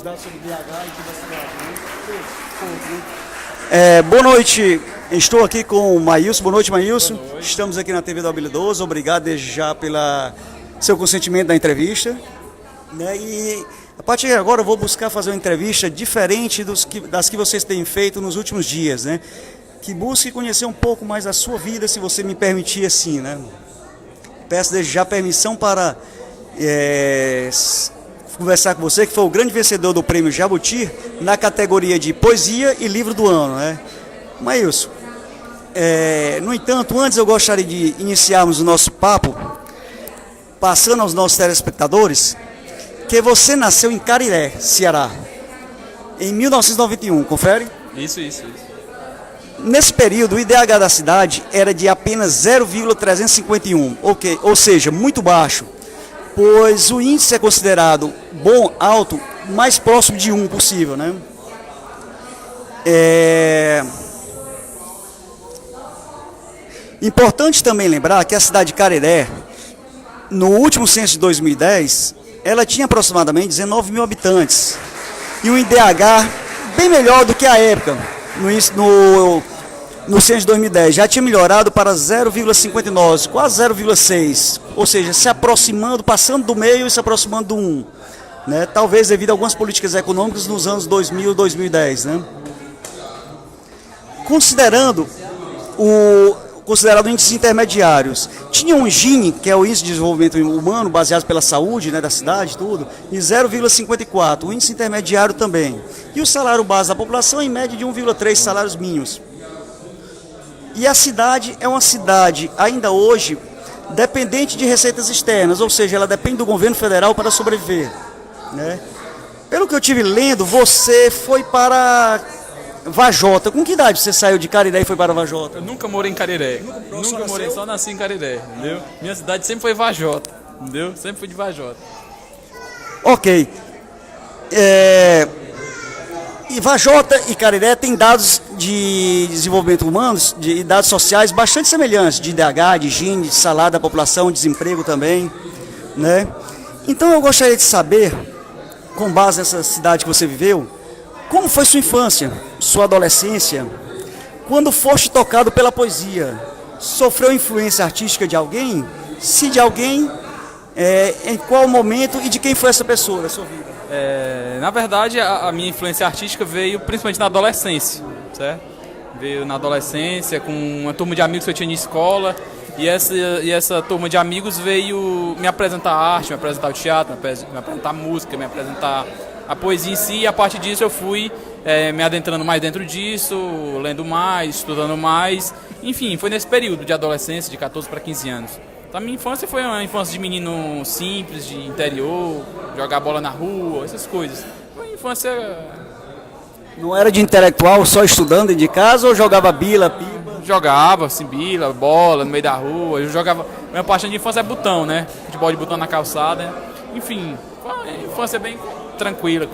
Dados sobre DH e toda a cidade, né? Boa noite, estou aqui com o Maílson. Boa noite, Maílson. Boa noite. Estamos aqui na TV do Habilidoso. Obrigado desde já pelo seu consentimento da entrevista. Né? E a partir de agora eu vou buscar fazer uma entrevista diferente das que vocês têm feito nos últimos dias, né? Que busque conhecer um pouco mais a sua vida, se você me permitir assim, né? Peço desde já permissão para conversar com você, que foi o grande vencedor do Prêmio Jabuti na categoria de Poesia e Livro do Ano, né? Maílson, no entanto, antes eu gostaria de iniciarmos o nosso papo, passando aos nossos telespectadores, que você nasceu em Cariré, Ceará, em 1991, confere? Isso. Nesse período, o IDH da cidade era de apenas 0,351, ou seja, muito baixo, pois o índice é considerado bom, alto, mais próximo de 1 possível, né? Importante também lembrar que a cidade de Cariré, no último censo de 2010, ela tinha aproximadamente 19 mil habitantes e um IDH bem melhor do que a época, no censo de 2010, já tinha melhorado para 0,59, quase 0,6, ou seja, se aproximando, passando do meio e se aproximando do 1, né? Talvez devido a algumas políticas econômicas nos anos 2000 e 2010, né? Considerando índices intermediários, tinha um Gini, que é o Índice de Desenvolvimento Humano, baseado pela saúde, né, da cidade, tudo, em 0,54, o índice intermediário também. E o salário base da população em média de 1,3 salários mínimos. E a cidade é uma cidade, ainda hoje, dependente de receitas externas, ou seja, ela depende do governo federal para sobreviver, né? Pelo que eu tive lendo, você foi para Vajota. Com que idade você saiu de Cariré e foi para Vajota? Eu nunca morei em Cariré. Nunca morei, só nasci em Cariré, entendeu? Minha cidade sempre foi Vajota, entendeu? Sempre fui de Vajota. Ok. E Vajota e Cariré têm dados de desenvolvimento humano e dados sociais bastante semelhantes, de IDH, de Gini, de salário da população, desemprego também, né? Então eu gostaria de saber, com base nessa cidade que você viveu, como foi sua infância, sua adolescência, quando foste tocado pela poesia? Sofreu influência artística de alguém? Se de alguém, em qual momento e de quem foi essa pessoa da sua vida? Na verdade, a minha influência artística veio principalmente na adolescência, certo? Veio na adolescência com uma turma de amigos que eu tinha na escola e essa turma de amigos veio me apresentar a arte, me apresentar o teatro, me apresentar a música, me apresentar a poesia em si, e a partir disso eu fui me adentrando mais dentro disso, lendo mais, estudando mais, enfim, foi nesse período de adolescência, de 14 para 15 anos. A minha infância foi uma infância de menino simples, de interior, jogar bola na rua, essas coisas. Foi uma infância... Não era de intelectual, só estudando de casa ou jogava bila, pipa? Jogava, assim, bila, bola, no meio da rua. Eu jogava... Minha paixão de infância é botão, né? Futebol de botão na calçada. Enfim, foi uma infância bem tranquila.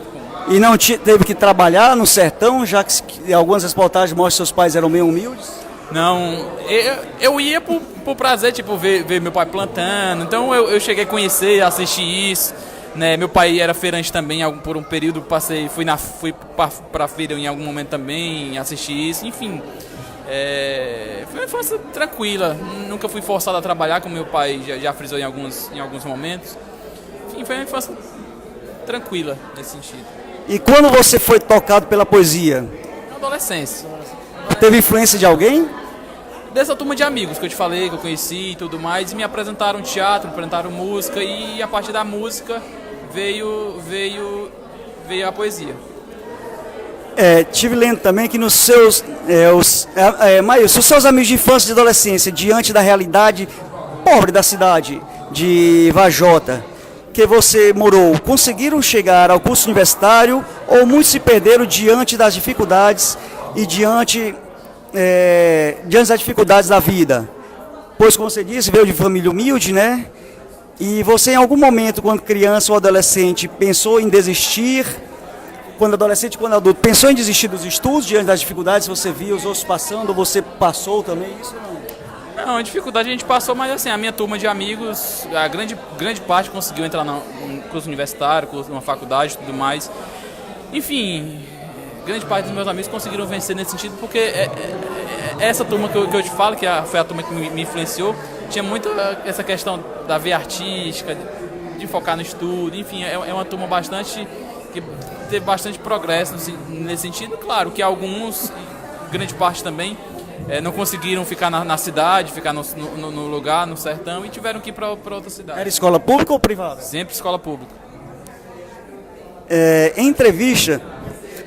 E não teve que trabalhar no sertão, já que algumas reportagens mostram que seus pais eram meio humildes? Não, eu ia por prazer, tipo, ver meu pai plantando. Então eu cheguei a conhecer, assistir isso, né? Meu pai era feirante também, por um período fui pra feira em algum momento também, assisti isso, enfim. Foi uma infância tranquila, nunca fui forçado a trabalhar, como meu pai já frisou em alguns momentos. Enfim, foi uma infância tranquila nesse sentido. E quando você foi tocado pela poesia? Na adolescência. Teve influência de alguém? Dessa turma de amigos que eu te falei, que eu conheci e tudo mais, e me apresentaram teatro, me apresentaram música, e a partir da música veio a poesia. Tive lendo também que nos seus, Maílson, os seus amigos de infância e de adolescência, diante da realidade pobre da cidade de Vajota, que você morou, conseguiram chegar ao curso universitário ou muitos se perderam diante das dificuldades e diante das dificuldades da vida? Pois, como você disse, veio de família humilde, né? E você, em algum momento, quando criança ou adolescente, pensou em desistir? Quando adolescente, quando adulto, pensou em desistir dos estudos diante das dificuldades? Você viu os outros passando, ou você passou também? Isso não? Não, a dificuldade a gente passou, mas assim, a minha turma de amigos, a grande parte conseguiu entrar no curso universitário, curso numa faculdade e tudo mais. Enfim, grande parte dos meus amigos conseguiram vencer nesse sentido, porque essa turma que eu te falo, que foi a turma que me influenciou, tinha muito essa questão da veia artística, de focar no estudo, enfim, é uma turma que teve bastante progresso nesse sentido. Claro que alguns, grande parte também, não conseguiram ficar na cidade, ficar no lugar, no sertão, e tiveram que ir para outra cidade. Era escola pública ou privada? Sempre escola pública. Em entrevista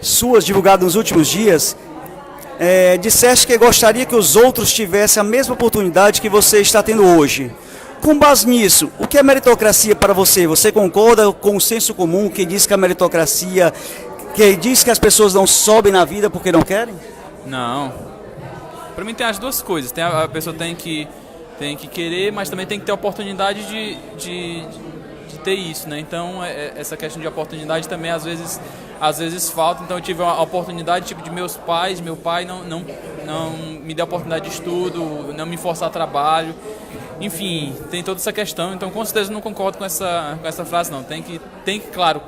suas divulgadas nos últimos dias, disseste que gostaria que os outros tivessem a mesma oportunidade que você está tendo hoje. Com base nisso, o que é meritocracia para você? Você concorda com o senso comum que diz que a meritocracia, que diz que as pessoas não sobem na vida porque não querem? Não. Para mim tem as duas coisas. A pessoa tem que querer, mas também tem que ter a oportunidade de ter isso, né? Então essa questão de oportunidade também às vezes falta. Então eu tive a oportunidade de meus pais, meu pai não me deu a oportunidade de estudo, não me forçar a trabalho. Enfim, tem toda essa questão. Então com certeza não concordo com essa frase, não. Tem que, claro,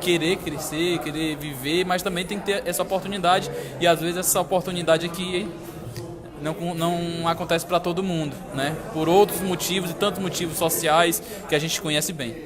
querer crescer, querer viver, mas também tem que ter essa oportunidade, e às vezes essa oportunidade aqui não acontece para todo mundo, né? Por outros motivos e tantos motivos sociais que a gente conhece bem.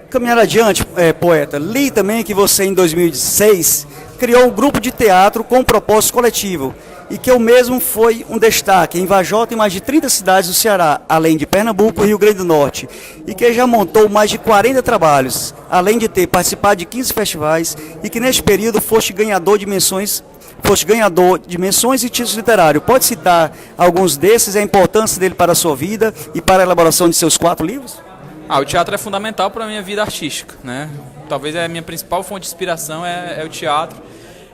Caminhar adiante, poeta, li também que você em 2006 criou um grupo de teatro com um propósito coletivo, e que o mesmo foi um destaque em Vajota e mais de 30 cidades do Ceará, além de Pernambuco e Rio Grande do Norte, e que já montou mais de 40 trabalhos, além de ter participado de 15 festivais, e que neste período foste ganhador de menções e títulos literários. Pode citar alguns desses e a importância dele para a sua vida e para a elaboração de seus 4 livros? O teatro é fundamental para a minha vida artística, né? Talvez a minha principal fonte de inspiração é o teatro,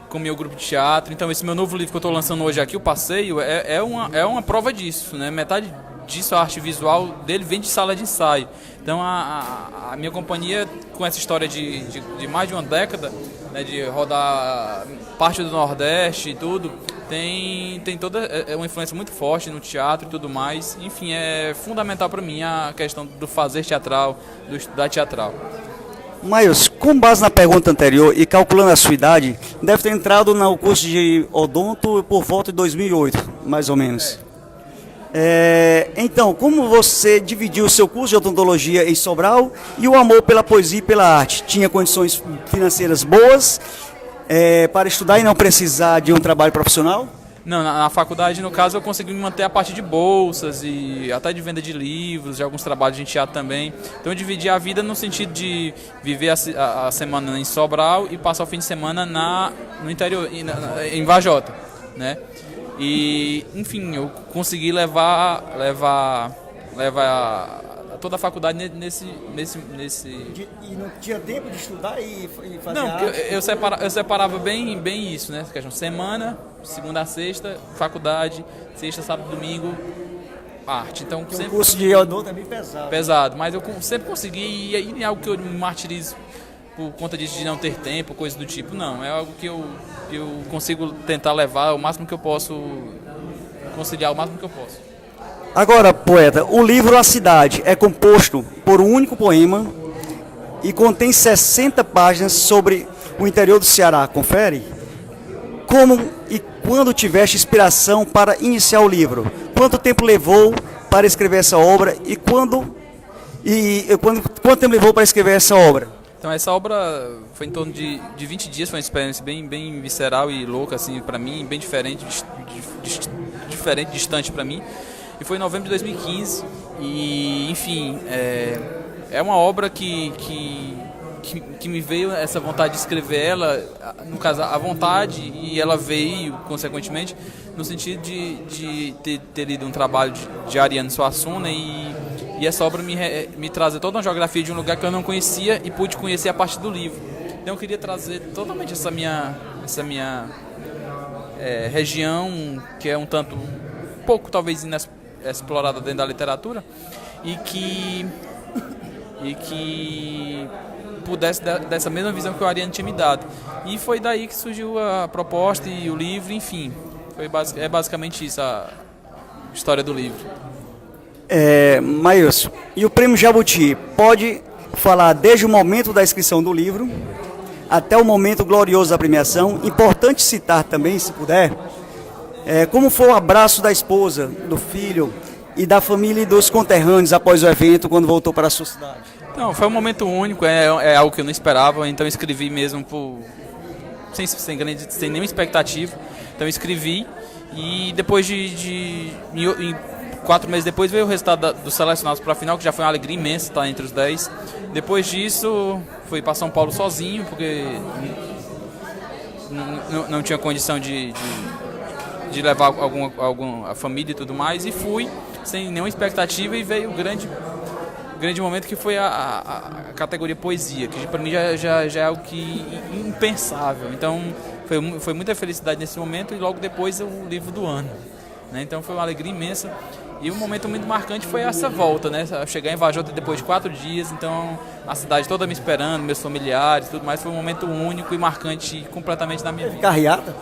com o meu grupo de teatro. Então esse meu novo livro que eu estou lançando hoje aqui, O Passeio, é uma prova disso, né? Metade disso, a arte visual dele, vem de sala de ensaio. Então a minha companhia, com essa história de mais de uma década, né, de rodar parte do Nordeste e tudo, tem toda uma influência muito forte no teatro e tudo mais. Enfim, é fundamental para mim a questão do fazer teatral, do estudar teatral. Maios, com base na pergunta anterior e calculando a sua idade, deve ter entrado no curso de odonto por volta de 2008, mais ou menos. Então, como você dividiu o seu curso de odontologia em Sobral e o amor pela poesia e pela arte? Tinha condições financeiras boas para estudar e não precisar de um trabalho profissional? Não, na faculdade, no caso, eu consegui me manter a parte de bolsas e até de venda de livros, de alguns trabalhos de teatro também. Então eu dividi a vida no sentido de viver a semana em Sobral e passar o fim de semana no interior, em Vajota, né? E, enfim, eu consegui levar toda a faculdade nesse... E não tinha tempo de estudar e fazer Não, arte? eu separava bem isso, né? Questão semana, segunda a sexta, faculdade, sexta, sábado, domingo, arte. Então, sempre... O curso de odonto é bem pesado. Pesado, mas eu sempre consegui, e é algo que eu me martirizo por conta disso, de não ter tempo, coisa do tipo. Não, é algo que eu consigo tentar levar o máximo que eu posso, conciliar o máximo que eu posso. Agora, poeta, o livro A Cidade é composto por um único poema e contém 60 páginas sobre o interior do Ceará. Confere? Como e quando tiveste inspiração para iniciar o livro? Quanto tempo levou para escrever essa obra e quanto tempo levou para escrever essa obra? Então essa obra foi em torno de 20 dias, foi uma experiência bem visceral e louca assim para mim, bem diferente, distante para mim. E foi em novembro de 2015 e, enfim, é uma obra que me veio essa vontade de escrever ela, no caso a vontade, e ela veio consequentemente no sentido de ter lido um trabalho de Ariano Suassuna e essa obra me trazer toda uma geografia de um lugar que eu não conhecia e pude conhecer a partir do livro. Então eu queria trazer totalmente essa minha região, que é um pouco talvez explorada dentro da literatura, e que pudesse dessa mesma visão que o Ariano tinha me dado. E foi daí que surgiu a proposta e o livro, enfim. É basicamente isso a história do livro. Maílson, e o Prêmio Jabuti pode falar desde o momento da inscrição do livro até o momento glorioso da premiação. Importante citar também, se puder, como foi o abraço da esposa, do filho e da família e dos conterrâneos após o evento, quando voltou para a sua cidade. Não, foi um momento único, é algo que eu não esperava, então eu escrevi mesmo sem nenhuma expectativa. Então eu escrevi e depois em 4 meses depois veio o resultado dos selecionados para a final, que já foi uma alegria imensa estar entre os 10. Depois disso, fui para São Paulo sozinho, porque não tinha condição de levar a família e tudo mais, e fui sem nenhuma expectativa, e veio o grande momento, que foi a categoria poesia, que para mim já é algo impensável. Então foi muita felicidade nesse momento, e logo depois o livro do ano, né? Então foi uma alegria imensa, e um momento muito marcante foi essa volta, né? Chegar em Vajota depois de 4 dias, então a cidade toda me esperando, meus familiares e tudo mais. Foi um momento único e marcante completamente na minha vida. Carreata?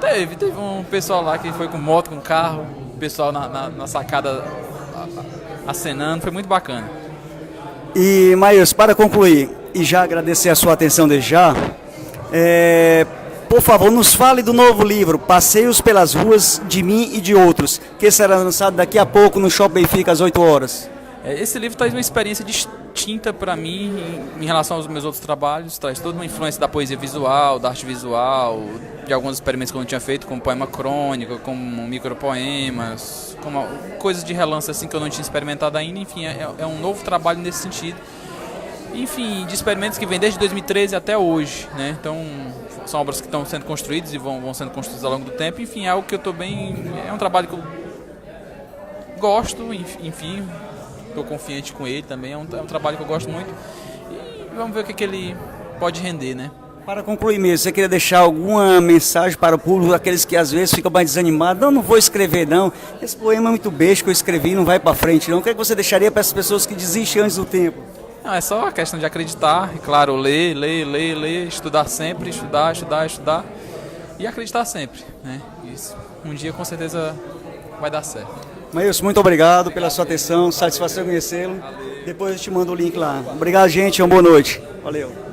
Teve um pessoal lá que foi com moto, com carro, o pessoal na sacada acenando, foi muito bacana. E, Maílson, para concluir, e já agradecer a sua atenção desde já, por favor, nos fale do novo livro, Passeios pelas Ruas de Mim e de Outros, que será lançado daqui a pouco no Shopping Benfica às 8 horas. Esse livro traz uma experiência distinta para mim em relação aos meus outros trabalhos, traz toda uma influência da poesia visual, da arte visual, de alguns experimentos que eu não tinha feito, como poema crônica, como micropoemas, como coisas de relance assim que eu não tinha experimentado ainda. Enfim, é um novo trabalho nesse sentido. Enfim, de experimentos que vêm desde 2013 até hoje, né? Então, são obras que estão sendo construídas e vão sendo construídas ao longo do tempo. Enfim, é algo que eu estou é um trabalho que eu gosto, enfim, estou confiante com ele também. É um trabalho que eu gosto muito, e vamos ver o que ele pode render, né? Para concluir mesmo, você queria deixar alguma mensagem para o público, aqueles que às vezes ficam mais desanimados? Não vou escrever não, esse poema é muito beijo que eu escrevi e não vai para frente não. O que você deixaria para essas pessoas que desistem antes do tempo? Não, é só a questão de acreditar, e claro, ler, estudar sempre, estudar e acreditar sempre, né? Isso, um dia com certeza vai dar certo. Maílson, muito obrigado pela sua atenção, satisfação em conhecê-lo. Depois eu te mando o link lá. Obrigado, gente, uma boa noite. Valeu.